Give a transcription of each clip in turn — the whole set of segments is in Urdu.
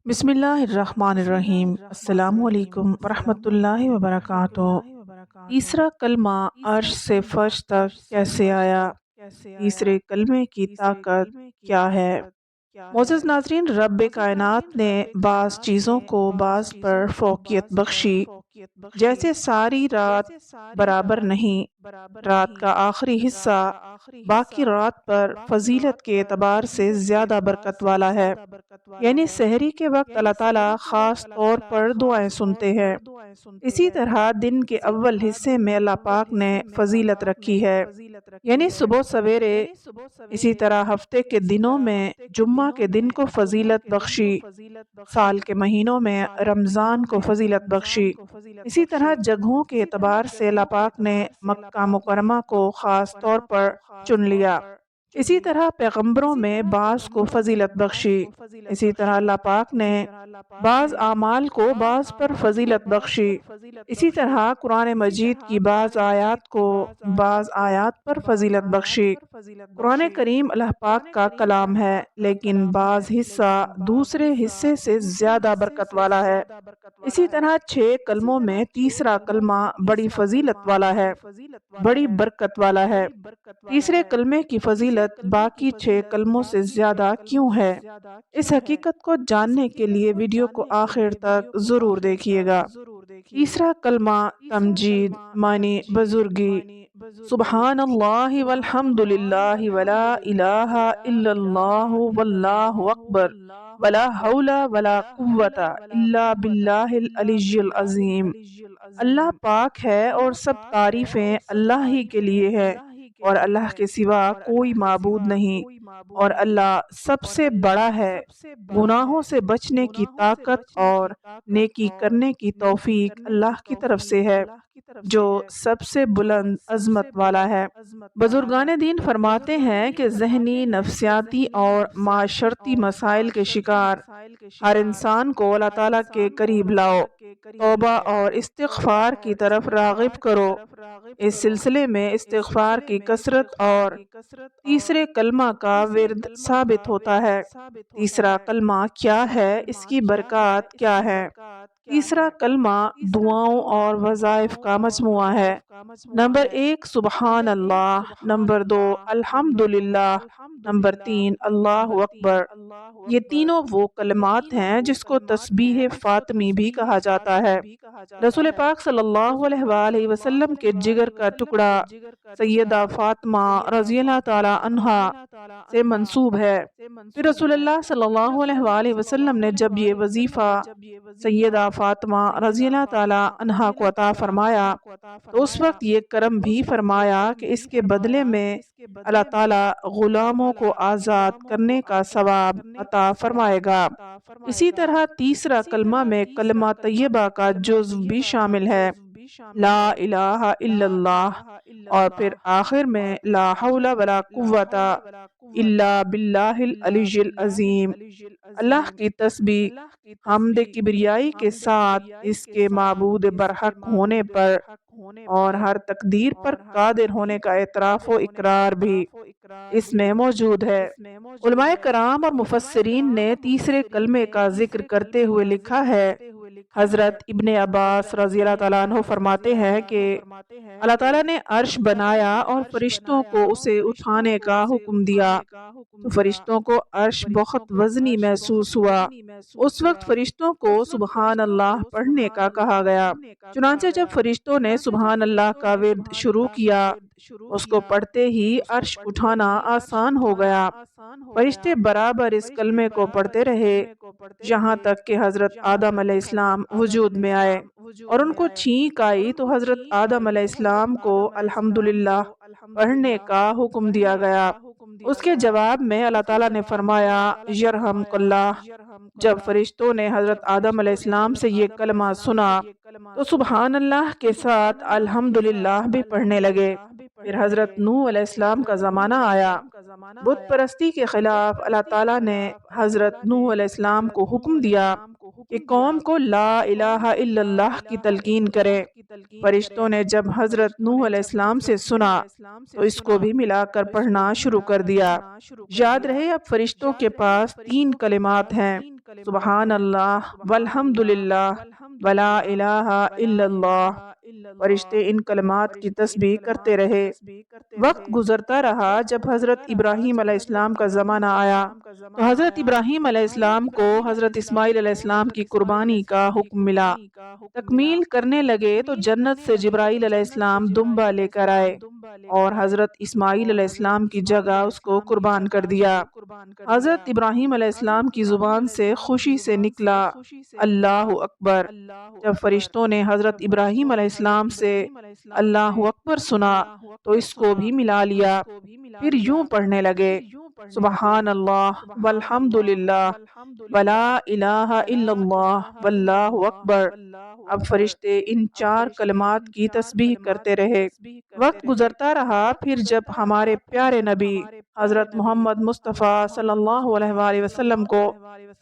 بسم اللہ الرحمن الرحیم۔ السلام علیکم ورحمۃ اللہ وبرکاتہ۔ تیسرا کلمہ عرش سے فرش تک کیسے آیا؟ تیسرے کلمے کی طاقت کیا ہے؟ معزز ناظرین، رب کائنات نے بعض چیزوں کو بعض پر فوقیت بخشی، جیسے ساری رات برابر نہیں، رات کا آخری حصہ باقی رات پر فضیلت کے اعتبار سے زیادہ برکت والا ہے۔ یعنی سحری کے وقت اللہ تعالیٰ خاص طور پر دعائیں سنتے ہیں۔ اسی طرح دن کے اول حصے میں اللہ پاک نے فضیلت رکھی ہے، یعنی صبح سویرے۔ اسی طرح ہفتے کے دنوں میں جمعہ کے دن کو فضیلت بخشی، سال کے مہینوں میں رمضان کو فضیلت بخشی۔ اسی طرح جگہوں کے اعتبار سے اللہ پاک نے مکہ مکرمہ کو خاص طور پر چن لیا۔ اسی طرح پیغمبروں میں بعض کو فضیلت بخشی۔ اسی طرح اللہ پاک نے بعض اعمال کو بعض پر فضیلت بخشی۔ اسی طرح قرآن مجید کی بعض آیات کو بعض آیات پر فضیلت بخشی۔ قرآن کریم اللہ پاک کا کلام ہے، لیکن بعض حصہ دوسرے حصے سے زیادہ برکت والا ہے۔ اسی طرح 6 کلموں میں تیسرا کلمہ بڑی فضیلت والا ہے، بڑی برکت والا ہے۔ تیسرے کلمے کی فضیلت باقی 6 کلموں سے زیادہ کیوں ہے؟ اس حقیقت کو جاننے کے لیے ویڈیو کو آخر تک ضرور دیکھیے گا۔ تیسرا کلمہ تمجید، معنی بزرگی۔ سبحان اللہ والحمد للہ ولا الہ الا اللہ واللہ اکبر ولا حول ولا قوت الا باللہ العلی العظیم۔ اللہ پاک ہے اور سب تعریفیں اللہ ہی کے لیے ہے، اور اللہ کے سوا کوئی معبود نہیں، اور اللہ سب سے بڑا ہے۔ گناہوں سے بچنے کی طاقت اور نیکی کرنے کی توفیق اللہ کی طرف سے ہے، جو سب سے بلند عظمت والا ہے۔ بزرگان دین فرماتے ہیں کہ ذہنی، نفسیاتی اور معاشرتی مسائل کے شکار ہر انسان کو اللہ تعالیٰ کے قریب لاؤ، توبہ اور استغفار کی طرف راغب کرو۔ اس سلسلے میں استغفار کی کثرت اور تیسرے کلمہ کا ورد ثابت ہوتا ہے۔ تیسرا کلمہ کیا ہے؟ اس کی برکات کیا ہے؟ تیسرا کلمہ دعاؤں اور وظائف کا مجموعہ ہے۔ نمبر 1 سبحان اللہ، نمبر 2 الحمدللہ، نمبر 3 اللہ اکبر۔ یہ تینوں وہ کلمات ہیں جس کو تسبیح فاطمی بھی کہا جاتا ہے۔ رسول پاک صلی اللہ علیہ وآلہ وسلم کے جگر کا ٹکڑا سیدہ فاطمہ رضی اللہ تعالی عنہا سے منسوب ہے۔ پھر رسول اللہ صلی اللہ علیہ وآلہ وسلم نے جب یہ وظیفہ سیدہ فاطمہ رضی اللہ تعالی عنہا کو عطا فرمایا تو اس وقت یہ کرم بھی فرمایا کہ اس کے بدلے میں اللہ تعالی غلاموں کو آزاد کرنے کا ثواب عطا فرمائے گا۔ اسی طرح تیسرا کلمہ میں کلمہ طیبہ کا جزو بھی شامل ہے، لا الہ الا اللہ، اور پھر آخر میں لا حول ولا قوت الا باللہ العلی العظیم۔ اللہ کی تسبیح حمد کبریائی کے ساتھ اس کے معبود برحق ہونے پر اور ہر تقدیر پر قادر ہونے کا اعتراف و اقرار بھی اس میں موجود ہے۔ علماء کرام اور مفسرین نے تیسرے کلمے کا ذکر کرتے ہوئے لکھا ہے، حضرت ابن عباس رضی اللہ تعالیٰ عنہ فرماتے ہیں کہ اللہ تعالیٰ نے عرش بنایا اور فرشتوں کو اسے اٹھانے کا حکم دیا تو فرشتوں کو عرش بہت وزنی محسوس ہوا۔ اس وقت فرشتوں کو سبحان اللہ پڑھنے کا کہا گیا، چنانچہ جب فرشتوں نے سبحان اللہ کا ورد شروع کیا اس کو پڑھتے ہی عرش اٹھانا آسان ہو گیا۔ فرشتے برابر اس کلمے کو پڑھتے رہے یہاں تک کہ حضرت آدم علیہ السلام وجود میں آئے اور ان کو چھینک آئی تو حضرت آدم علیہ السلام کو الحمدللہ پڑھنے کا حکم دیا گیا۔ اس کے جواب میں اللہ تعالیٰ نے فرمایا یرحمک اللہ۔ جب فرشتوں نے حضرت آدم علیہ السلام سے یہ کلمہ سنا تو سبحان اللہ کے ساتھ الحمدللہ بھی پڑھنے لگے۔ پھر حضرت نوح علیہ السلام کا زمانہ آیا۔ بت پرستی کے خلاف اللہ تعالیٰ نے حضرت نوح علیہ السلام کو حکم دیا کہ قوم کو لا الہ الا اللہ کی تلقین کرے۔ فرشتوں نے جب حضرت نوح علیہ السلام سے سنا تو اس کو بھی ملا کر پڑھنا شروع کر دیا۔ یاد رہے اب فرشتوں کے پاس 3 کلمات ہیں، سبحان اللہ والحمد للہ ولا الہ الا اللہ۔ فرشتے ان کلمات کی تسبیح کرتے رہے۔ وقت گزرتا رہا۔ جب حضرت ابراہیم علیہ السلام کا زمانہ آیا تو حضرت ابراہیم علیہ السلام کو حضرت اسماعیل علیہ السلام کی قربانی کا حکم ملا۔ تکمیل کرنے لگے تو جنت سے جبرائیل علیہ السلام دمبا لے کر آئے اور حضرت اسماعیل علیہ السلام کی جگہ اس کو قربان کر دیا۔ حضرت ابراہیم علیہ السلام کی زبان سے خوشی سے نکلا اللہ اکبر۔ جب فرشتوں نے حضرت ابراہیم علیہ السلام سے اللہ اکبر سنا تو اس کو بھی ملا لیا، پھر یوں پڑھنے لگے سبحان اللہ والحمد للہ ولا الہ الا اللہ واللہ اکبر۔ اب فرشتے ان چار کلمات کی تسبیح کرتے رہے۔ وقت گزرتا رہا۔ پھر جب ہمارے پیارے نبی حضرت محمد مصطفیٰ صلی اللہ علیہ وآلہ وسلم کو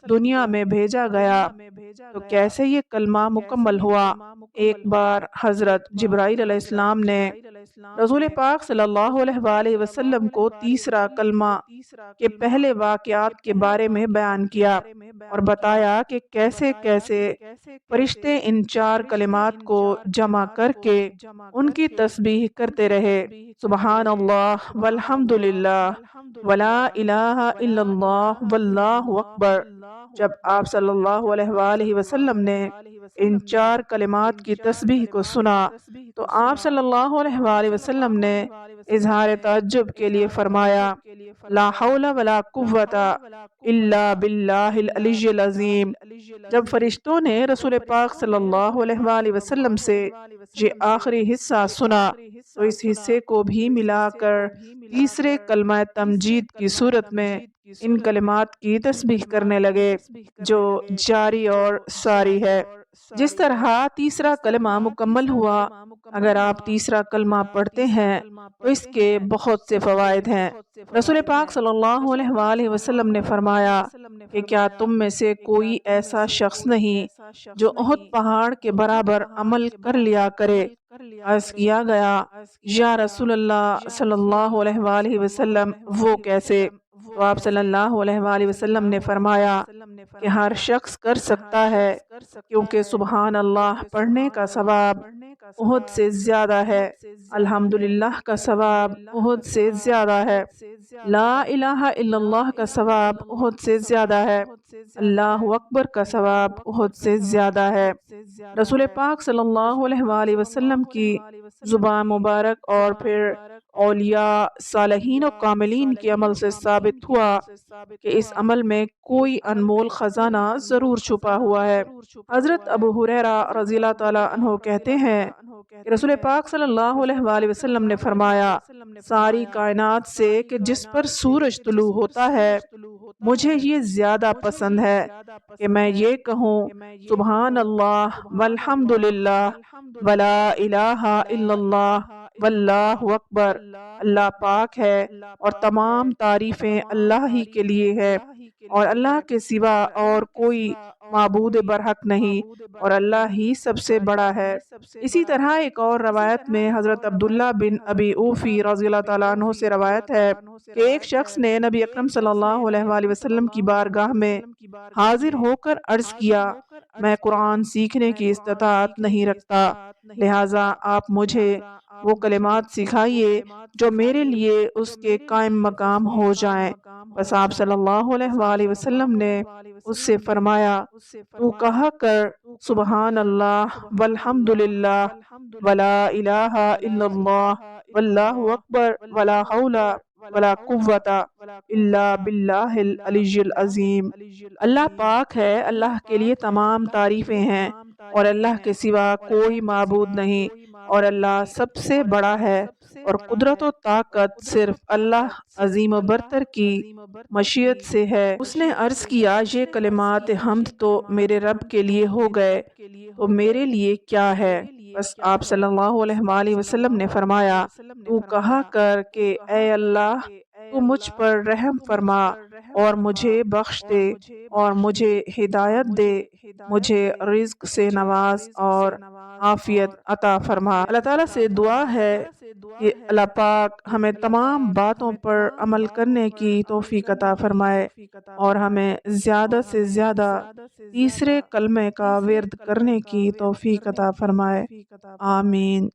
دنیا میں بھیجا گیا تو کیسے یہ کلمہ مکمل ہوا۔ ایک بار حضرت جبرائیل علیہ السلام نے رسول پاک صلی اللہ علیہ وآلہ وسلم کو تیسرا کلمہ کے پہلے واقعات کے بارے میں بیان کیا اور بتایا کہ کیسے کیسے فرشتے ان چار کلمات کو جمع کر کے ان کی تسبیح کرتے رہے سبحان اللہ والحمد للہ ولا الہ الا اللہ واللہ اکبر۔ جب آپ صلی اللہ علیہ وآلہ وسلم نے ان چار کلمات کی تسبیح کو سنا تو آپ صلی اللہ علیہ وآلہ وسلم نے اظہار تعجب کے لیے فرمایا لا حول ولا قوت الا باللہ العلی العظیم۔ جب فرشتوں نے رسول پاک صلی اللہ علیہ وآلہ وسلم سے یہ آخری حصہ سنا تو اس حصے کو بھی ملا کر تیسرے کلمہ تمجید کی صورت میں ان کلمات کی تسبیح کرنے لگے جو جاری اور ساری ہے۔ جس طرح تیسرا کلمہ مکمل ہوا، اگر آپ تیسرا کلمہ پڑھتے ہیں تو اس کے بہت سے فوائد ہیں۔ رسول پاک صلی اللہ علیہ وآلہ وسلم نے فرمایا کہ کیا تم میں سے کوئی ایسا شخص نہیں جو احد پہاڑ کے برابر عمل کر لیا کرے۔ عرض کیا گیا یا رسول اللہ صلی اللہ علیہ وآلہ وسلم وہ کیسے؟ تو آپ صلی اللہ علیہ وآلہ وسلم نے فرمایا کہ ہر شخص کر سکتا ہے، کیونکہ سبحان اللہ پڑھنے کا ثواب احد سے زیادہ ہے، الحمدللہ کا ثواب احد سے زیادہ ہے، لا الہ الا اللہ کا ثواب احد سے زیادہ ہے، اللہ اکبر کا ثواب احد سے زیادہ ہے۔ رسول پاک صلی اللہ علیہ وآلہ وسلم کی زبان مبارک اور پھر اولیاء صالحین و کاملین کے عمل سے ثابت ہوا کہ اس عمل میں کوئی انمول خزانہ ضرور چھپا ہوا ہے۔ حضرت ابو ہریرہ رضی اللہ تعالیٰ عنہ کہتے ہیں کہ رسول پاک صلی اللہ علیہ وآلہ وسلم نے فرمایا ساری کائنات سے کہ جس پر سورج طلوع ہوتا ہے مجھے یہ زیادہ پسند ہے کہ میں یہ کہوں سبحان اللہ والحمد للہ ولا الہ الا اللہ واللہ اکبر۔ اللہ پاک ہے اور تمام تعریفیں اللہ ہی کے لیے ہے اور اللہ کے سوا اور کوئی معبود برحق نہیں اور اللہ ہی سب سے بڑا ہے۔ اسی طرح ایک اور روایت میں حضرت عبداللہ بن ابی اوفی رضی اللہ تعالیٰ عنہ سے روایت ہے کہ ایک شخص نے نبی اکرم صلی اللہ علیہ وآلہ وسلم کی بارگاہ میں حاضر ہو کر عرض کیا میں قرآن سیکھنے کی استطاعت نہیں رکھتا، لہٰذا آپ مجھے وہ کلمات سکھائیے جو میرے لیے اس کے قائم مقام ہو جائیں۔ بس آپ صلی اللہ علیہ وآلہ وسلم نے اس سے فرمایا تو کہا کر سبحان اللہ والحمد للہ ولا الہ الا اللہ واللہ اکبر ولا حول ولا قوت الا باللہ العلی العظیم۔ اللہ پاک ہے، اللہ کے لیے تمام تعریفیں ہیں اور اللہ کے سوا کوئی معبود نہیں اور اللہ سب سے بڑا ہے اور قدرت و طاقت صرف اللہ عظیم و برتر کی مشیت سے ہے۔ اس نے عرض کیا یہ کلمات حمد تو میرے رب کے لیے ہو گئے تو میرے لیے کیا ہے؟ بس آپ صلی اللہ علیہ وآلہ وسلم نے فرمایا تو کہا کر کہ اے اللہ تو مجھ پر رحم فرما اور مجھے بخش دے اور مجھے ہدایت دے، مجھے رزق سے نواز اور عافیت عطا فرما۔ اللہ تعالیٰ سے دعا ہے کہ اللہ پاک ہمیں تمام باتوں پر عمل کرنے کی توفیق عطا فرمائے اور ہمیں زیادہ سے زیادہ تیسرے کلمے کا ورد کرنے کی توفیق عطا فرمائے، آمین۔